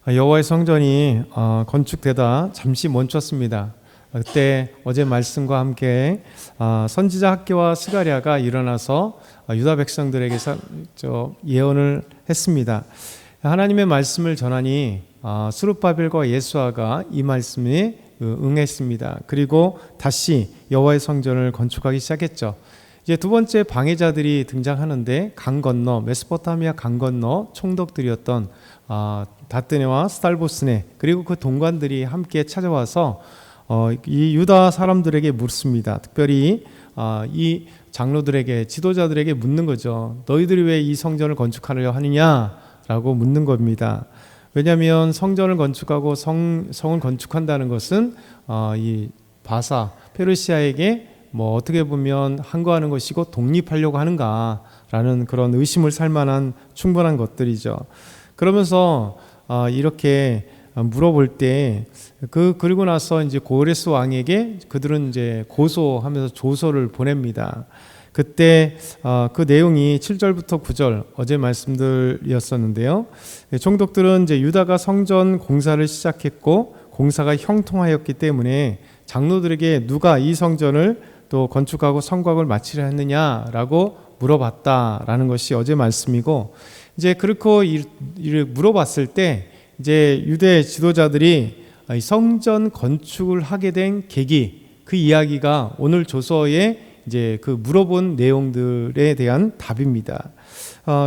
여호와의 성전이 건축되다 잠시 멈췄습니다. 그때 어제 말씀과 함께 선지자 학개와 스가랴가 일어나서 유다 백성들에게 예언을 했습니다. 하나님의 말씀을 전하니 스룹바벨과 예수아가 이 말씀에 응했습니다. 그리고 다시 여호와의 성전을 건축하기 시작했죠. 이제 두 번째 방해자들이 등장하는데 강 건너 메소포타미아 강 건너 총독들이었던 다뜨네와 스달보스네 그리고 그 동관들이 함께 찾아와서 이 유다 사람들에게 묻습니다. 특별히 이 장로들에게 지도자들에게 묻는 거죠. 너희들이 왜 이 성전을 건축하려 하느냐라고 묻는 겁니다. 왜냐하면 성전을 건축하고 성을 건축한다는 것은 이 바사 페르시아에게 어떻게 보면 항거하는 것이고 독립하려고 하는가라는 그런 의심을 살 만한 충분한 것들이죠. 그러면서 이렇게 물어볼 때 그리고 나서 이제 고레스 왕에게 그들은 이제 고소하면서 조서를 보냅니다. 그때 그 내용이 7절부터 9절 어제 말씀들이었었는데요. 총독들은 이제 유다가 성전 공사를 시작했고 공사가 형통하였기 때문에 장로들에게 누가 이 성전을 또 건축하고 성곽을 마치려 했느냐라고 물어봤다라는 것이 어제 말씀이고, 이제 그렇게 물어봤을 때 이제 유대 지도자들이 성전 건축을 하게 된 계기, 그 이야기가 오늘 조서에 이제 그 물어본 내용들에 대한 답입니다.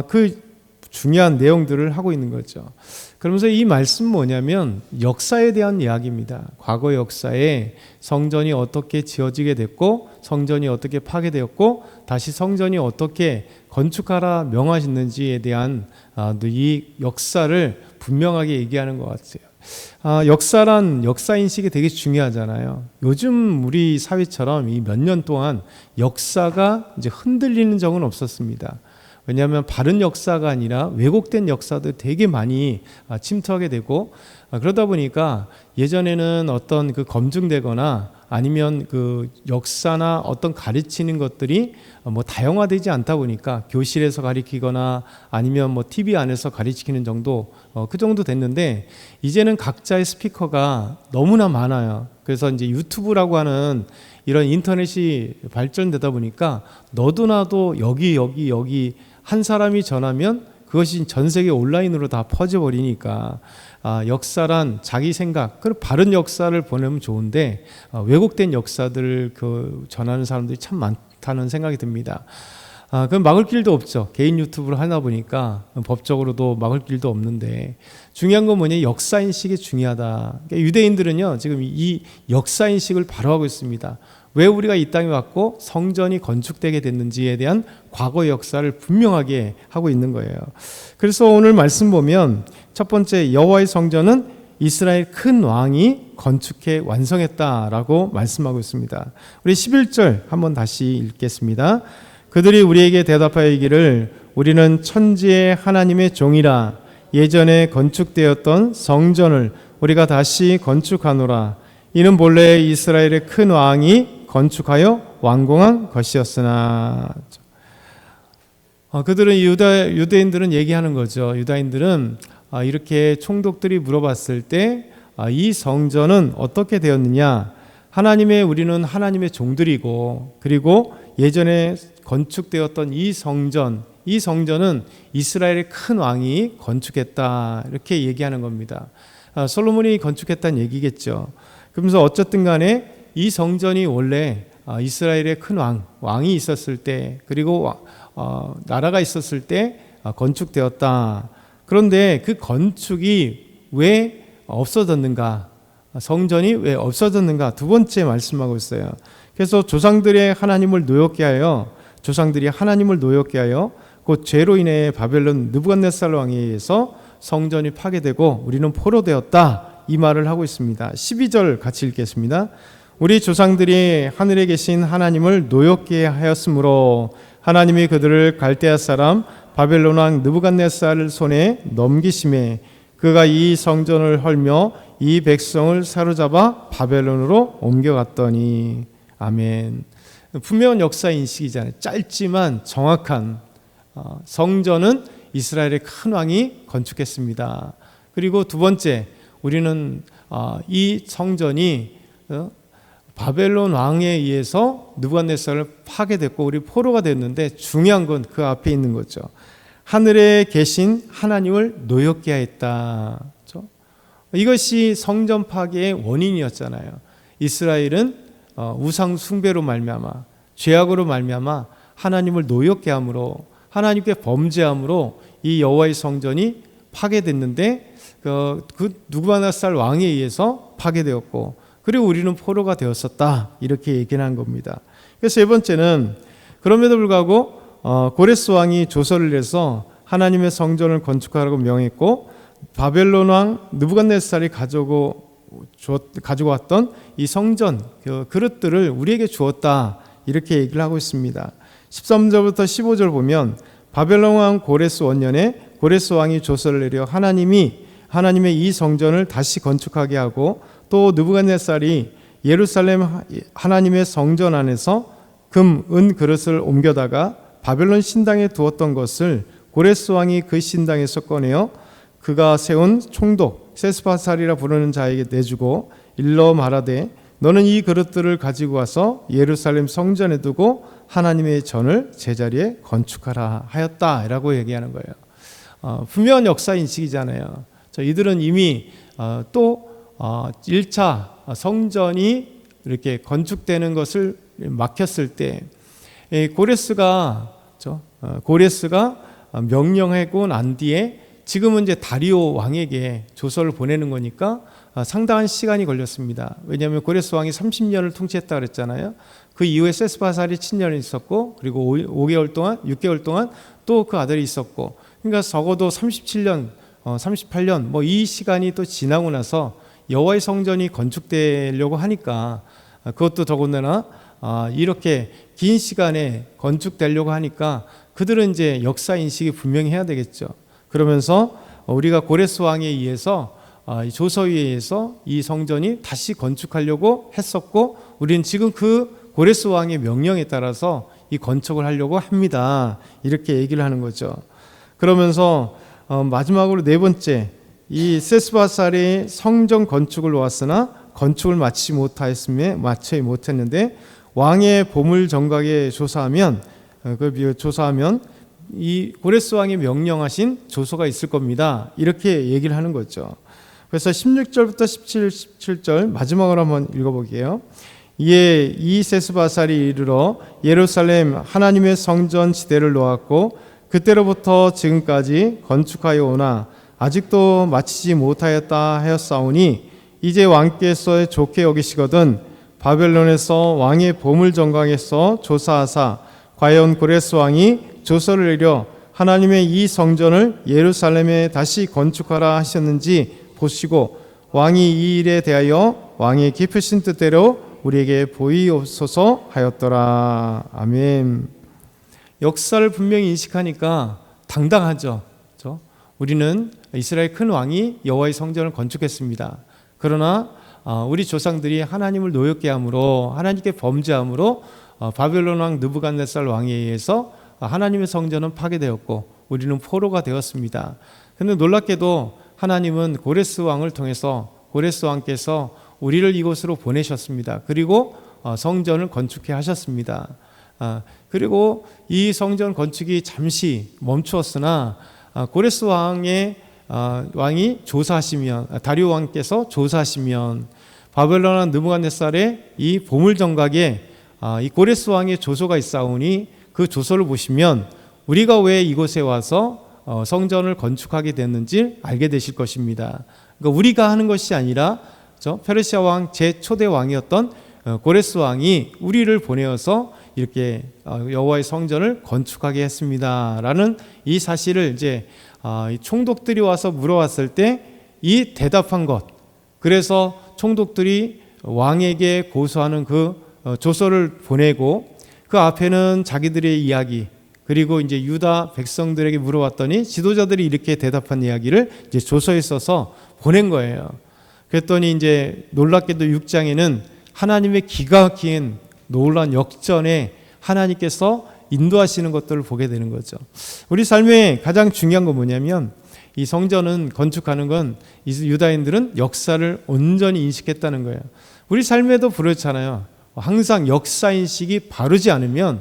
그 중요한 내용들을 하고 있는 거죠. 그러면서 이 말씀은 뭐냐면 역사에 대한 이야기입니다. 과거 역사에 성전이 어떻게 지어지게 됐고 성전이 어떻게 파괴되었고 다시 성전이 어떻게 건축하라 명하셨는지에 대한 이 역사를 분명하게 얘기하는 것 같아요. 역사란 역사인식이 되게 중요하잖아요. 요즘 우리 사회처럼 이 몇 년 동안 역사가 이제 흔들리는 적은 없었습니다. 왜냐하면 바른 역사가 아니라 왜곡된 역사도 되게 많이 침투하게 되고, 그러다 보니까 예전에는 어떤 그 검증되거나 아니면 그 역사나 어떤 가르치는 것들이 다양화되지 않다 보니까 교실에서 가르치거나 아니면 TV 안에서 가르치는 정도, 그 정도 됐는데 이제는 각자의 스피커가 너무나 많아요. 그래서 이제 유튜브라고 하는 이런 인터넷이 발전되다 보니까 너도 나도 여기 한 사람이 전하면 그것이 전 세계 온라인으로 다 퍼져버리니까 역사란 자기 생각, 그 바른 역사를 보내면 좋은데 왜곡된 역사들을 전하는 사람들이 참 많다는 생각이 듭니다. 그럼 막을 길도 없죠. 개인 유튜브를 하다 보니까 법적으로도 막을 길도 없는데, 중요한 건 뭐냐, 역사인식이 중요하다. 그러니까 유대인들은요 지금 이 역사인식을 바로 하고 있습니다. 왜 우리가 이 땅에 왔고 성전이 건축되게 됐는지에 대한 과거 역사를 분명하게 하고 있는 거예요. 그래서 오늘 말씀 보면 첫 번째, 여호와의 성전은 이스라엘 큰 왕이 건축해 완성했다라고 말씀하고 있습니다. 우리 11절 한번 다시 읽겠습니다. 그들이 우리에게 대답하여 이기를 우리는 천지의 하나님의 종이라. 예전에 건축되었던 성전을 우리가 다시 건축하노라. 이는 본래 이스라엘의 큰 왕이 건축하여 완공한 것이었으나. 그들은 유대인들은 얘기하는 거죠. 유다인들은 이렇게 총독들이 물어봤을 때 이 성전은 어떻게 되었느냐, 우리는 하나님의 종들이고, 그리고 예전에 건축되었던 이 성전은 이스라엘의 큰 왕이 건축했다, 이렇게 얘기하는 겁니다. 솔로몬이 건축했다는 얘기겠죠. 그러면서 어쨌든 간에 이 성전이 원래 이스라엘의 큰 왕이 있었을 때, 그리고 나라가 있었을 때 건축되었다. 그런데 그 건축이 왜 없어졌는가, 성전이 왜 없어졌는가, 두 번째 말씀하고 있어요. 그래서 조상들이 하나님을 노엽게 하여 곧 죄로 인해 바벨론 느부갓네살 왕에 의해서 성전이 파괴되고 우리는 포로되었다, 이 말을 하고 있습니다. 12절 같이 읽겠습니다. 우리 조상들이 하늘에 계신 하나님을 노엽게 하였으므로 하나님이 그들을 갈대아 사람 바벨론 왕 느부갓네살 손에 넘기심에 그가 이 성전을 헐며 이 백성을 사로잡아 바벨론으로 옮겨갔더니. 아멘. 분명한 역사 인식이잖아요. 짧지만 정확한. 성전은 이스라엘의 큰 왕이 건축했습니다. 그리고 두 번째, 우리는 이 성전이 바벨론 왕에 의해서 느부갓네살을 파괴됐고 우리 포로가 됐는데, 중요한 건 그 앞에 있는 거죠. 하늘에 계신 하나님을 노엽게 하였다. 그렇죠? 이것이 성전 파괴의 원인이었잖아요. 이스라엘은 우상 숭배로 말미암아, 죄악으로 말미암아 하나님을 노엽게 함으로, 하나님께 범죄함으로 이 여호와의 성전이 파괴됐는데, 그 느부갓네살 왕에 의해서 파괴되었고, 그리고 우리는 포로가 되었었다, 이렇게 얘기를 한 겁니다. 그래서 세 번째는, 그럼에도 불구하고 고레스 왕이 조서를 내서 하나님의 성전을 건축하라고 명했고, 바벨론 왕 느부갓네살이 가져왔던 이 성전 그릇들을 우리에게 주었다, 이렇게 얘기를 하고 있습니다. 13절부터 15절 보면, 바벨론 왕 고레스 원년에 고레스 왕이 조서를 내려 하나님의 이 성전을 다시 건축하게 하고, 또 느부갓네살이 예루살렘 하나님의 성전 안에서 금, 은 그릇을 옮겨다가 바벨론 신당에 두었던 것을 고레스 왕이 그 신당에서 꺼내어 그가 세운 총독 세스바살이라 부르는 자에게 내주고 일러 말하되, 너는 이 그릇들을 가지고 와서 예루살렘 성전에 두고 하나님의 전을 제자리에 건축하라 하였다, 라고 얘기하는 거예요. 분명한 역사 인식이잖아요. 이들은 이미 또 1차 성전이 이렇게 건축되는 것을 막혔을 때, 고레스가 명령하고 난 뒤에 지금은 이제 다리오 왕에게 조서를 보내는 거니까 상당한 시간이 걸렸습니다. 왜냐하면 고레스 왕이 30년을 통치했다 그랬잖아요. 그 이후에 세스바살이 7년을 있었고, 그리고 5개월 동안, 6개월 동안 또 그 아들이 있었고, 그러니까 적어도 37년, 38년 이 시간이 또 지나고 나서 여호와의 성전이 건축되려고 하니까, 그것도 더군다나 이렇게 긴 시간에 건축되려고 하니까 그들은 이제 역사 인식이 분명히 해야 되겠죠. 그러면서 우리가 고레스 왕에 의해서, 조서에 의해서 이 성전이 다시 건축하려고 했었고, 우리는 지금 그 고레스 왕의 명령에 따라서 이 건축을 하려고 합니다, 이렇게 얘기를 하는 거죠. 그러면서 마지막으로 네 번째, 이 세스바살이 성전 건축을 놓았으나 건축을 마치지 못했는데 왕의 보물 정각에 조사하면 이 고레스 왕이 명령하신 조서가 있을 겁니다, 이렇게 얘기를 하는 거죠. 그래서 16절부터 17절 마지막으로 한번 읽어볼게요. 이에 이 세스바살이 이르러 예루살렘 하나님의 성전 지대를 놓았고, 그때로부터 지금까지 건축하여 오나 아직도 마치지 못하였다 하였사오니, 이제 왕께서 좋게 여기시거든 바벨론에서 왕의 보물 정각에서 조사하사 과연 고레스 왕이 조서를 내려 하나님의 이 성전을 예루살렘에 다시 건축하라 하셨는지 보시고, 왕이 이 일에 대하여 왕의 깊으신 뜻대로 우리에게 보이옵소서 하였더라. 아멘. 역사를 분명히 인식하니까 당당하죠. 그렇죠? 우리는 이스라엘 큰 왕이 여호와의 성전을 건축했습니다. 그러나 우리 조상들이 하나님을 노엽게 함으로, 하나님께 범죄함으로 바벨론 왕 느부갓네살 왕에 의해서 하나님의 성전은 파괴되었고 우리는 포로가 되었습니다. 그런데 놀랍게도 하나님은 고레스 왕을 통해서, 고레스 왕께서 우리를 이곳으로 보내셨습니다. 그리고 성전을 건축해 하셨습니다. 그리고 이 성전 건축이 잠시 멈추었으나 고레스 왕이 조사하시면, 다리오 왕께서 조사하시면 바벨론 왕 느부갓네살의 이 보물 정각에 이 고레스 왕의 조서가 있사오니, 그 조서를 보시면 우리가 왜 이곳에 와서 성전을 건축하게 됐는지 알게 되실 것입니다. 그러니까 우리가 하는 것이 아니라 페르시아 왕 제초대 왕이었던 고레스 왕이 우리를 보내어서 이렇게 여호와의 성전을 건축하게 했습니다라는 이 사실을 이제 총독들이 와서 물어왔을 때 이 대답한 것, 그래서 총독들이 왕에게 고소하는 그 조서를 보내고, 그 앞에는 자기들의 이야기, 그리고 이제 유다 백성들에게 물어봤더니 지도자들이 이렇게 대답한 이야기를 이제 조서에 써서 보낸 거예요. 그랬더니 이제 놀랍게도 6장에는 하나님의 기가 막힌 놀라운 역전에 하나님께서 인도하시는 것들을 보게 되는 거죠. 우리 삶에 가장 중요한 건 뭐냐면, 이 성전은 건축하는 건 유다인들은 역사를 온전히 인식했다는 거예요. 우리 삶에도 그렇잖아요. 항상 역사인식이 바르지 않으면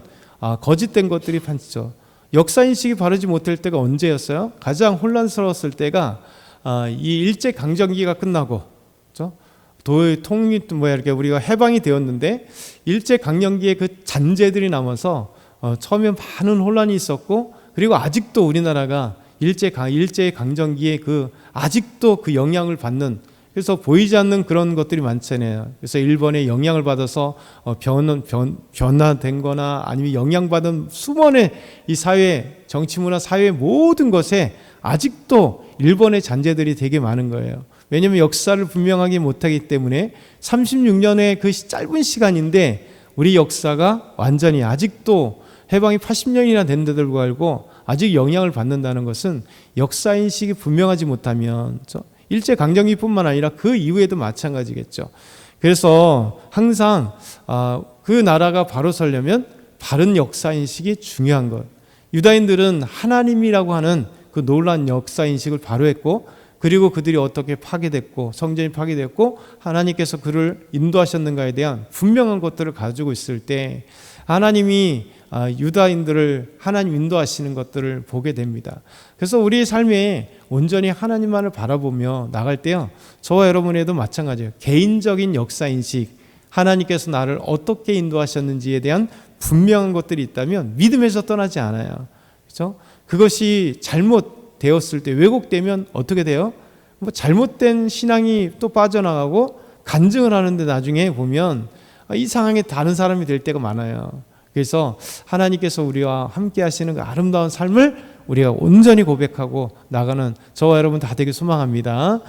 거짓된 것들이 많죠. 역사인식이 바르지 못할 때가 언제였어요? 가장 혼란스러웠을 때가 이 일제강점기가 끝나고, 그렇죠? 이렇게 우리가 해방이 되었는데 일제강점기에 그 잔재들이 남아서 처음에 많은 혼란이 있었고, 그리고 아직도 우리나라가 일제강점기에 아직도 그 영향을 받는, 그래서 보이지 않는 그런 것들이 많잖아요. 그래서 일본의 영향을 받아서 변화된 거나 아니면 영향받은 수많은 이 사회, 정치 문화 사회 모든 것에 아직도 일본의 잔재들이 되게 많은 거예요. 왜냐하면 역사를 분명하게 못하기 때문에 36년의 그 짧은 시간인데 우리 역사가 완전히 아직도 해방이 80년이나 된데도 불구하고 아직 영향을 받는다는 것은 역사인식이 분명하지 못하면, 그렇죠? 일제강점기뿐만 아니라 그 이후에도 마찬가지겠죠. 그래서 항상 그 나라가 바로 서려면 바른 역사인식이 중요한 것. 유다인들은 하나님이라고 하는 그 놀라운 역사인식을 바로 했고, 그리고 그들이 어떻게 파괴됐고 성전이 파괴됐고 하나님께서 그를 인도하셨는가에 대한 분명한 것들을 가지고 있을 때 하나님이 유다인들을 하나님 인도하시는 것들을 보게 됩니다. 그래서 우리의 삶에 온전히 하나님만을 바라보며 나갈 때요, 저와 여러분에도 마찬가지예요. 개인적인 역사인식, 하나님께서 나를 어떻게 인도하셨는지에 대한 분명한 것들이 있다면 믿음에서 떠나지 않아요. 그렇죠? 그것이 잘못되었을 때, 왜곡되면 어떻게 돼요? 잘못된 신앙이 또 빠져나가고 간증을 하는데 나중에 보면 이상하게 다른 사람이 될 때가 많아요. 그래서 하나님께서 우리와 함께 하시는 그 아름다운 삶을 우리가 온전히 고백하고 나가는 저와 여러분 다 되길 소망합니다.